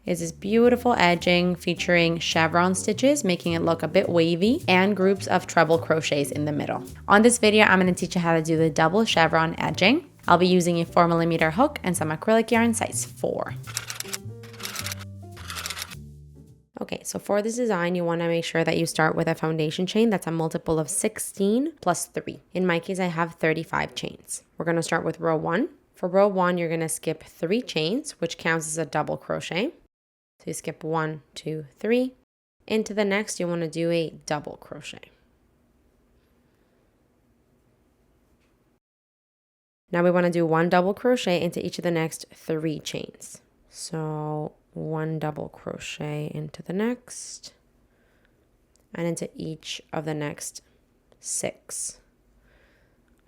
is this beautiful edging featuring chevron stitches, making it look a bit wavy, and groups of treble crochets in the middle. On this video, I'm going to teach you how to do the double chevron edging. I'll be using a 4mm hook and some acrylic yarn size 4. Okay, so for this design, you want to make sure that you start with a foundation chain that's a multiple of 16 plus 3. In my case, I have 35 chains. We're going to start with row 1. For row 1, you're going to skip 3 chains, which counts as a double crochet. So you skip 1, 2, 3. Into the next, you want to do a double crochet. Now we want to do 1 double crochet into each of the next 3 chains. So 1 double crochet into the next, and into each of the next 6.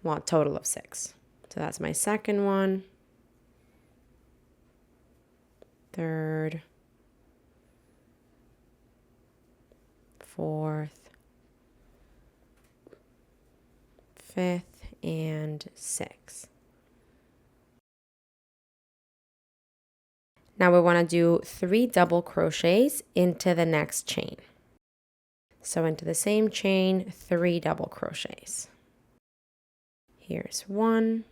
Well, a total of 6. So that's my second one, third, fourth, fifth, and sixth. Now we want to do 3 double crochets into the next chain. So into the same chain, 3 double crochets. Here's 1,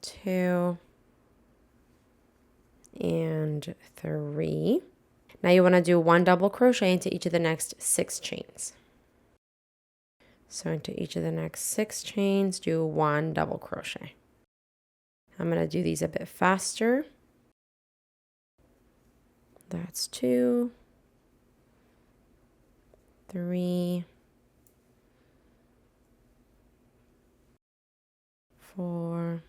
2, and 3. Now you want to do 1 double crochet into each of the next 6 chains. So into each of the next 6 chains, do 1 double crochet. I'm going to do these a bit faster. That's 2, 3, 4,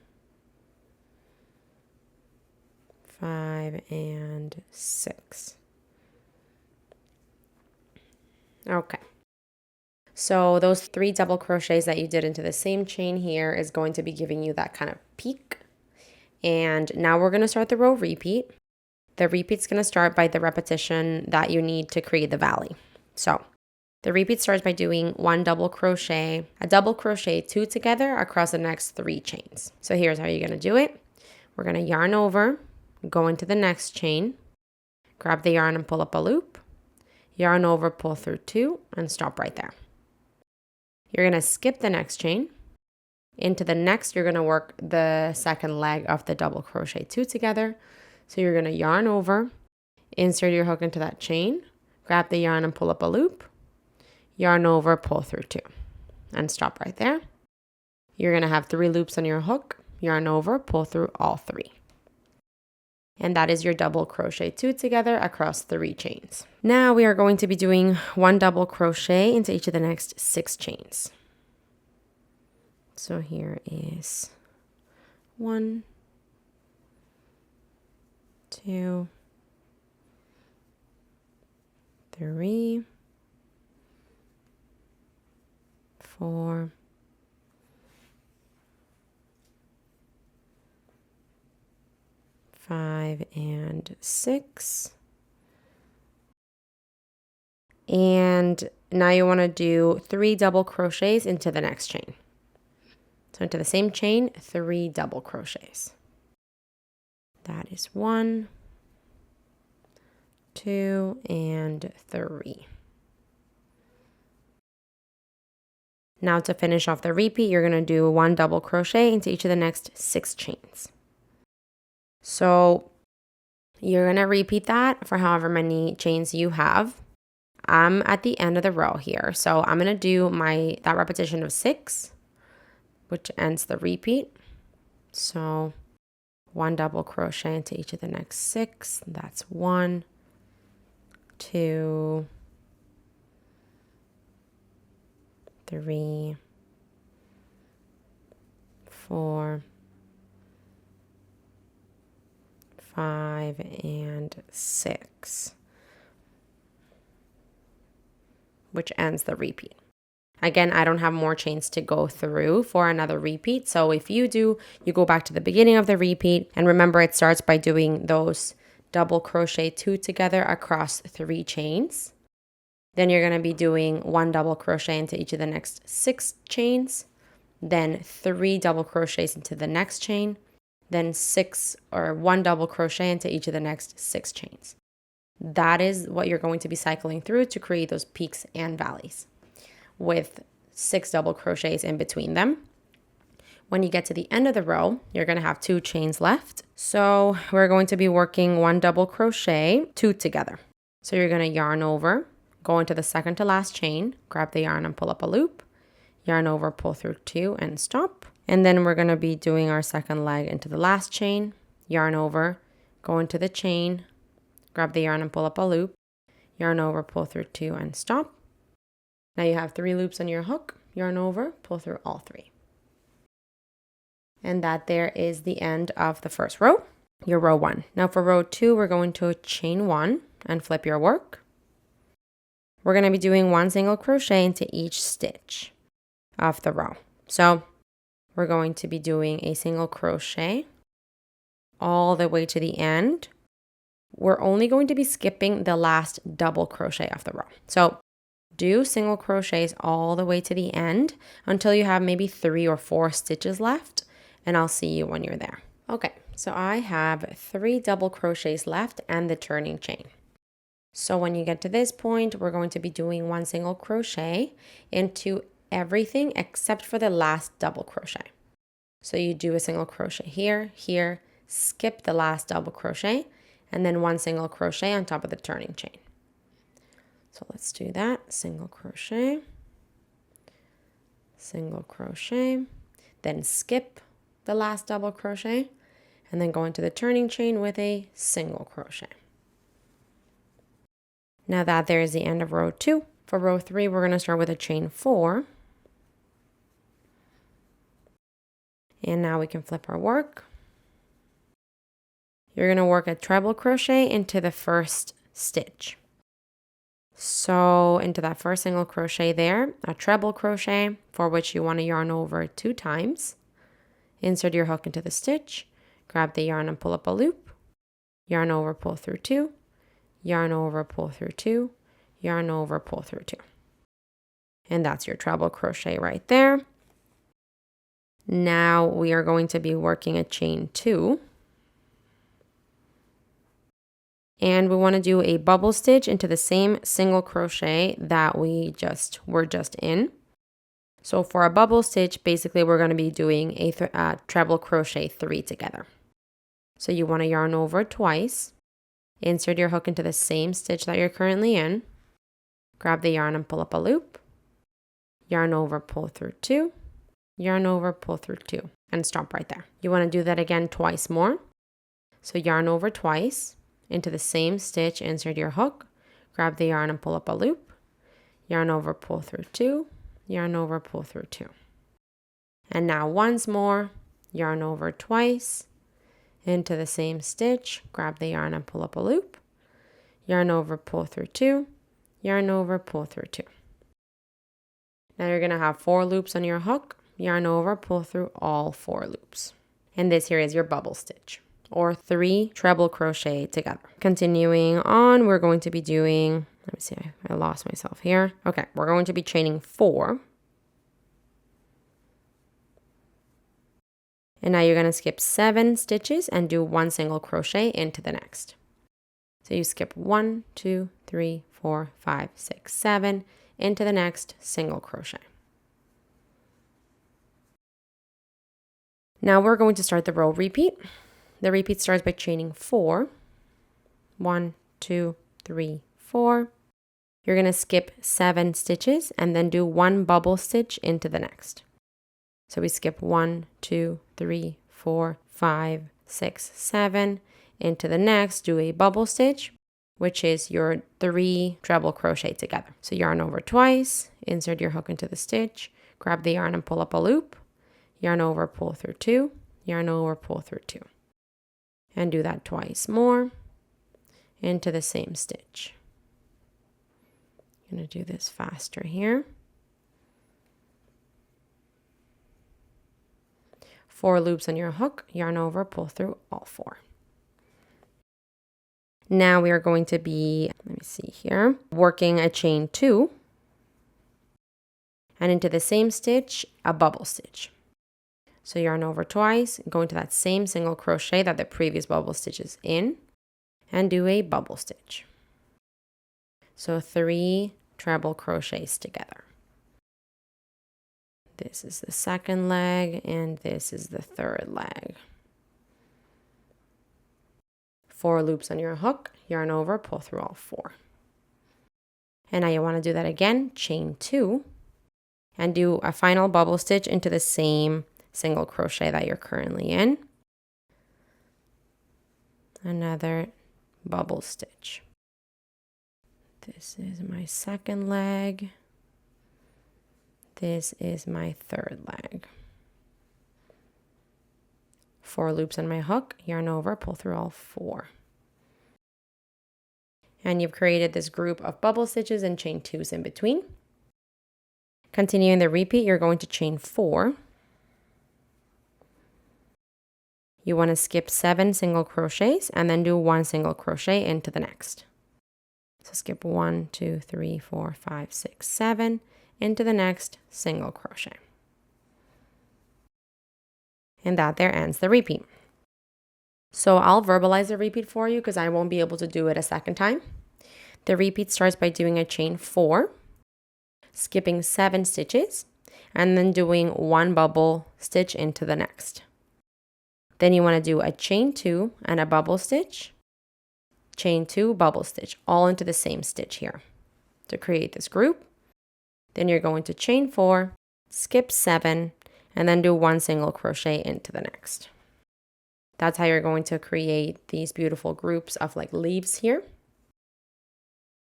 5, and 6. Okay. So those 3 double crochets that you did into the same chain here is going to be giving you that kind of peak. And now we're going to start the row repeat. The repeat's going to start by the repetition that you need to create the valley. So the repeat starts by doing 1 double crochet, a double crochet 2 together across the next 3 chains. So here's how you're going to do it. We're going to yarn over, go into the next chain, grab the yarn and pull up a loop, yarn over, pull through 2, and stop right there. You're going to skip the next chain. Into the next, you're going to work the second leg of the double crochet 2 together. So you're going to yarn over, insert your hook into that chain, grab the yarn and pull up a loop, yarn over, pull through 2, and stop right there. You're going to have 3 loops on your hook, yarn over, pull through all 3. And that is your double crochet 2 together across 3 chains. Now we are going to be doing 1 double crochet into each of the next 6 chains. So here is 1, 2, 3, 4, 5, and 6. And now you want to do 3 double crochets into the next chain. So into the same chain, 3 double crochets. That is 1, 2, and 3. Now to finish off the repeat, you're going to do 1 double crochet into each of the next 6 chains. So you're going to repeat that for however many chains you have. I'm at the end of the row here, so I'm going to do that repetition of 6, which ends the repeat. So 1 double crochet into each of the next 6. That's 1, 2, 3, 4, 5, and 6, which ends the repeat. Again, I don't have more chains to go through for another repeat. So if you do, you go back to the beginning of the repeat. And remember, it starts by doing those double crochet 2 together across 3 chains. Then you're going to be doing 1 double crochet into each of the next 6 chains. Then 3 double crochets into the next chain. then 6 or 1 double crochet into each of the next 6 chains. That is what you're going to be cycling through to create those peaks and valleys with 6 double crochets in between them. When you get to the end of the row, you're going to have 2 chains left. So we're going to be working 1 double crochet, 2 together. So you're going to yarn over, go into the second to last chain, grab the yarn and pull up a loop, yarn over, pull through 2 and stop. And then we're going to be doing our second leg into the last chain, yarn over, go into the chain, grab the yarn and pull up a loop, yarn over, pull through 2 and stop. Now you have 3 loops on your hook, yarn over, pull through all 3. And that there is the end of the first row, your row 1. Now for row 2, we're going to chain 1 and flip your work. We're going to be doing 1 single crochet into each stitch of the row. So we're going to be doing a single crochet all the way to the end. We're only going to be skipping the last double crochet of the row. So do single crochets all the way to the end until you have maybe 3 or 4 stitches left. And I'll see you when you're there. Okay, so I have 3 double crochets left and the turning chain. So when you get to this point, we're going to be doing 1 single crochet into everything except for the last double crochet. So you do a single crochet here, here, skip the last double crochet, and then 1 single crochet on top of the turning chain. So let's do that. Single crochet, then skip the last double crochet, and then go into the turning chain with a single crochet. Now that there is the end of row 2. For row 3, we're going to start with a chain 4. And now we can flip our work. You're going to work a treble crochet into the first stitch. So into that first single crochet there, a treble crochet for which you want to yarn over 2 times. Insert your hook into the stitch, grab the yarn and pull up a loop, yarn over, pull through 2, yarn over, pull through 2, yarn over, pull through 2. And that's your treble crochet right there. Now we are going to be working a chain 2. And we want to do a bubble stitch into the same single crochet that we were just in. So for a bubble stitch, basically we're going to be doing a treble crochet 3 together. So you want to yarn over twice, insert your hook into the same stitch that you're currently in, grab the yarn and pull up a loop, yarn over, pull through 2, yarn over, pull through 2, and stop right there. You want to do that again twice more. So yarn over twice into the same stitch, insert your hook, grab the yarn and pull up a loop, yarn over, pull through 2, yarn over, pull through 2. And now once more, yarn over twice into the same stitch, grab the yarn and pull up a loop, yarn over, pull through 2, yarn over, pull through 2. Now you're going to have 4 loops on your hook, yarn over, pull through all 4 loops. And this here is your bubble stitch, or 3 treble crochet together. Continuing on, we're going to be doing, let me see, I lost myself here. Okay, we're going to be chaining 4. And now you're going to skip 7 stitches and do 1 single crochet into the next. So you skip 1, 2, 3, 4, 5, 6, 7 into the next single crochet. Now we're going to start the row repeat. The repeat starts by chaining 4. 1, 2, 3, 4. You're going to skip 7 stitches and then do 1 bubble stitch into the next. So we skip 1, 2, 3, 4, 5, 6, 7 into the next, do a bubble stitch, which is your 3 treble crochet together. So yarn over twice, insert your hook into the stitch, grab the yarn and pull up a loop, yarn over, pull through 2, yarn over, pull through 2. And do that twice more into the same stitch. I'm going to do this faster here. 4 loops on your hook, yarn over, pull through all 4. Now we are going to be, let me see here, working a chain 2 and into the same stitch, a bubble stitch. So yarn over twice, go into that same single crochet that the previous bubble stitch is in, and do a bubble stitch. So 3 treble crochets together. This is the second leg, and this is the third leg. 4 loops on your hook, yarn over, pull through all 4. And now you want to do that again, chain 2, and do a final bubble stitch into the same single crochet that you're currently in. Another bubble stitch. This is my second leg. This is my third leg. 4 loops on my hook, yarn over, pull through all 4. And you've created this group of bubble stitches and chain 2s in between. Continuing the repeat, you're going to chain 4. You want to skip 7 single crochets and then do 1 single crochet into the next. So skip 1, 2, 3, 4, 5, 6, 7 into the next single crochet. And that there ends the repeat. So I'll verbalize the repeat for you because I won't be able to do it a second time. The repeat starts by doing a chain 4, skipping 7 stitches, and then doing 1 bubble stitch into the next. Then you want to do a chain 2 and a bubble stitch, chain 2, bubble stitch, all into the same stitch here to create this group. Then you're going to chain 4, skip 7, and then do 1 single crochet into the next. That's how you're going to create these beautiful groups of like leaves here.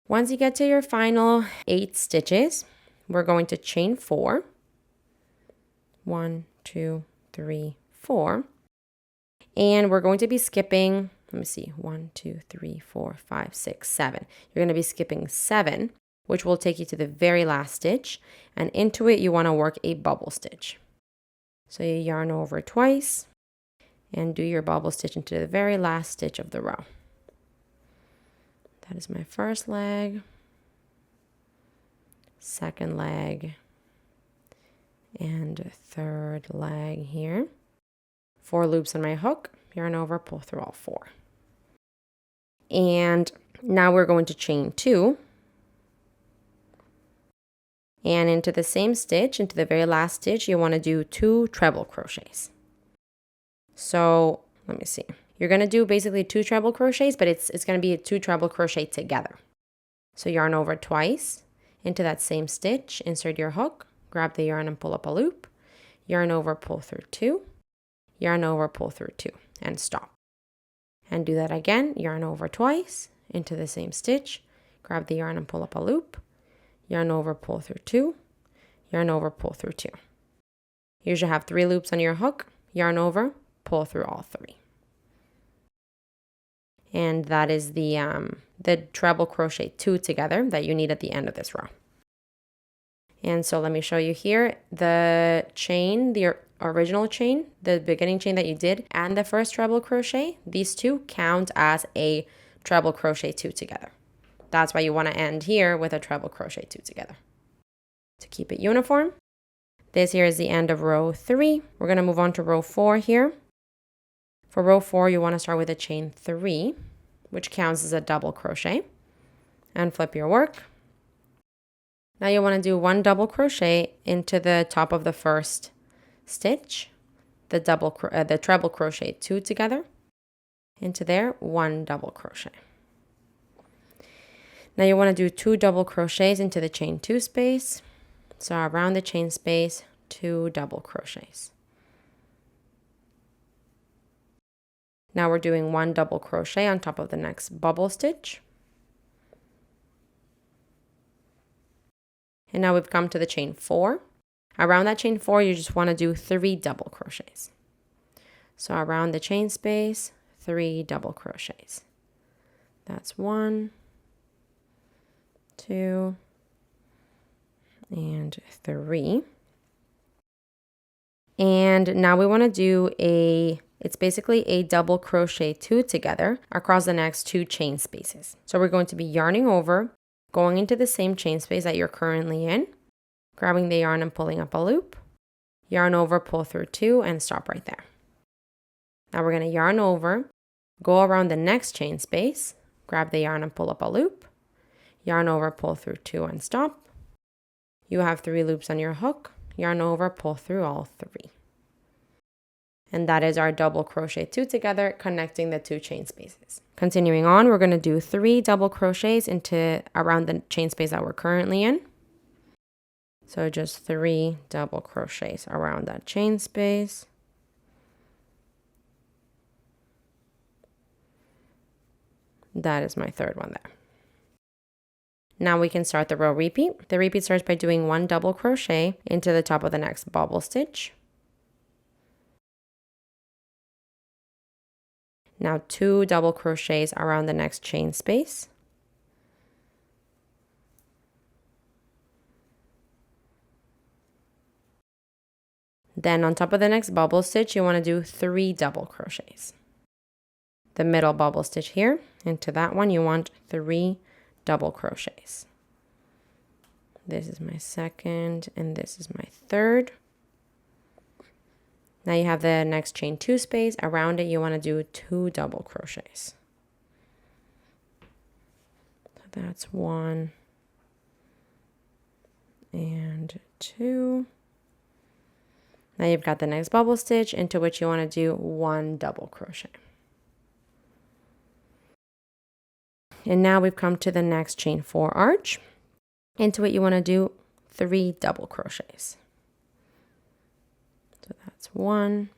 Once you get to your final 8 stitches, we're going to chain 4. 1, 2, 3, 4. And we're going to be skipping, let me see, 1, 2, 3, 4, 5, 6, 7. You're going to be skipping 7, which will take you to the very last stitch. And into it, you want to work a bubble stitch. So you yarn over twice and do your bubble stitch into the very last stitch of the row. That is my first leg, second leg, and third leg here. 4 loops on my hook, yarn over, pull through all 4. And now we're going to chain 2. And into the same stitch, into the very last stitch, you want to do 2 treble crochets. So let me see. You're going to do basically 2 treble crochets, but it's going to be 2 treble crochet together. So yarn over twice into that same stitch, insert your hook, grab the yarn and pull up a loop, yarn over, pull through 2, yarn over, pull through 2, and stop. And do that again, yarn over twice into the same stitch, grab the yarn and pull up a loop, yarn over, pull through 2, yarn over, pull through 2. You should have 3 loops on your hook, yarn over, pull through all 3. And that is the treble crochet 2 together that you need at the end of this row. And so let me show you here the chain, the original chain, the beginning chain that you did, and the first treble crochet. These 2 count as a treble crochet 2 together. That's why you want to end here with a treble crochet 2 together to keep it uniform. This here is the end of row 3. We're going to move on to row 4 here. For row 4, you want to start with a chain 3, which counts as a double crochet, and flip your work. Now you want to do 1 double crochet into the top of the first stitch, the treble crochet 2 together, into there, 1 double crochet. Now you want to do 2 double crochets into the chain 2 space. So around the chain space, 2 double crochets. Now we're doing 1 double crochet on top of the next bubble stitch. And now we've come to the chain 4. Around that chain 4, you just want to do 3 double crochets. So around the chain space, 3 double crochets. That's 1, 2, and 3. And now we want to do it's basically a double crochet 2 together across the next 2 chain spaces. So we're going to be yarning over, going into the same chain space that you're currently in, grabbing the yarn and pulling up a loop, yarn over, pull through 2, and stop right there. Now we're going to yarn over, go around the next chain space, grab the yarn and pull up a loop, yarn over, pull through 2, and stop. You have 3 loops on your hook, yarn over, pull through all 3. And that is our double crochet 2 together, connecting the 2 chain spaces. Continuing on, we're going to do 3 double crochets into around the chain space that we're currently in. So just 3 double crochets around that chain space. That is my 3rd one there. Now we can start the row repeat. The repeat starts by doing 1 double crochet into the top of the next bobble stitch. Now 2 double crochets around the next chain space. Then on top of the next bubble stitch, you want to do 3 double crochets. The middle bubble stitch here, into that one, you want 3 double crochets. This is my 2nd, and this is my 3rd. Now you have the next chain 2 space. Around it, you want to do 2 double crochets. So that's 1 and 2. Now you've got the next bubble stitch into which you want to do 1 double crochet. And now we've come to the next chain 4 arch. Into it, you want to do 3 double crochets. So that's 1,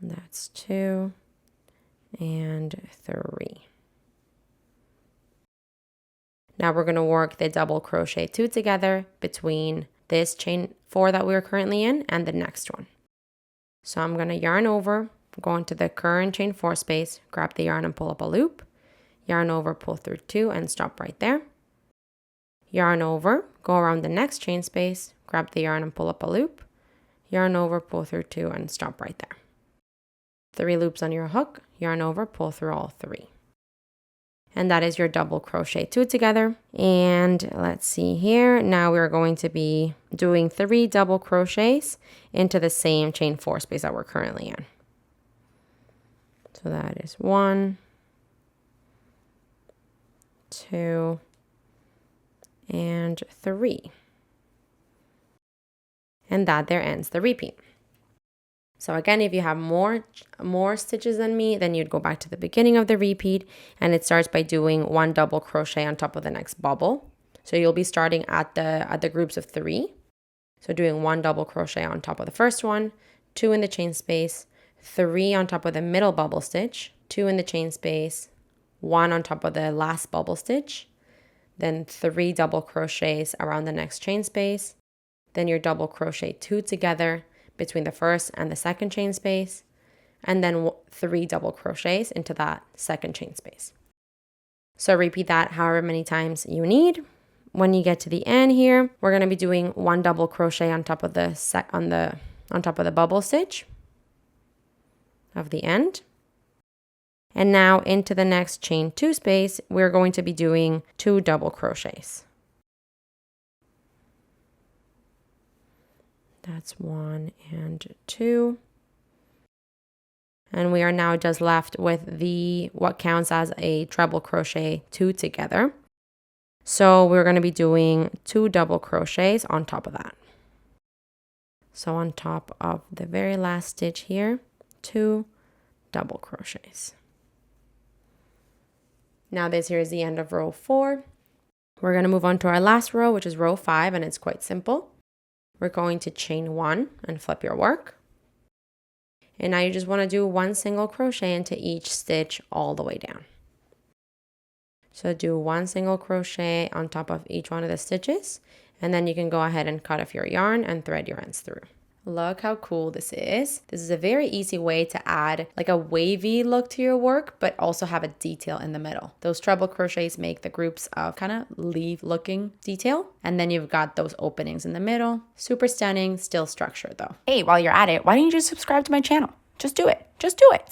that's 2, and 3. Now we're going to work the double crochet 2 together between this chain 4 that we're currently in and the next one. So I'm going to yarn over, go into the current chain 4 space, grab the yarn and pull up a loop, yarn over, pull through 2, and stop right there. Yarn over, go around the next chain space, grab the yarn and pull up a loop, yarn over, pull through 2, and stop right there. 3 loops on your hook, yarn over, pull through all 3. And that is your double crochet 2 together. And let's see here. Now we're going to be doing 3 double crochets into the same chain 4 space that we're currently in. So that is 1, 2, and 3. And that there ends the repeat. So again, if you have more stitches than me, then you'd go back to the beginning of the repeat, and it starts by doing 1 double crochet on top of the next bubble. So you'll be starting at the groups of 3. So doing 1 double crochet on top of the first one, 2 in the chain space, 3 on top of the middle bubble stitch, 2 in the chain space, 1 on top of the last bubble stitch, then 3 double crochets around the next chain space, then your double crochet 2 together between the first and the second chain space, and then 3 double crochets into that second chain space. So repeat that however many times you need. When you get to the end here, we're going to be doing 1 double crochet on top of the bubble stitch of the end. And now into the next chain 2 space, we're going to be doing 2 double crochets. That's 1 and 2. And we are now just left with what counts as a treble crochet 2 together. So we're going to be doing 2 double crochets on top of that. So on top of the very last stitch here, 2 double crochets. Now this here is the end of row 4. We're going to move on to our last row, which is row 5, and it's quite simple. We're going to chain 1 and flip your work. And now you just want to do 1 single crochet into each stitch all the way down. So do 1 single crochet on top of each one of the stitches, and then you can go ahead and cut off your yarn and thread your ends through. Look how cool this is. This is a very easy way to add like a wavy look to your work, but also have a detail in the middle. Those treble crochets make the groups of kind of leaf looking detail. And then you've got those openings in the middle. Super stunning, still structured though. Hey, while you're at it, why don't you just subscribe to my channel? Just do it. Just do it.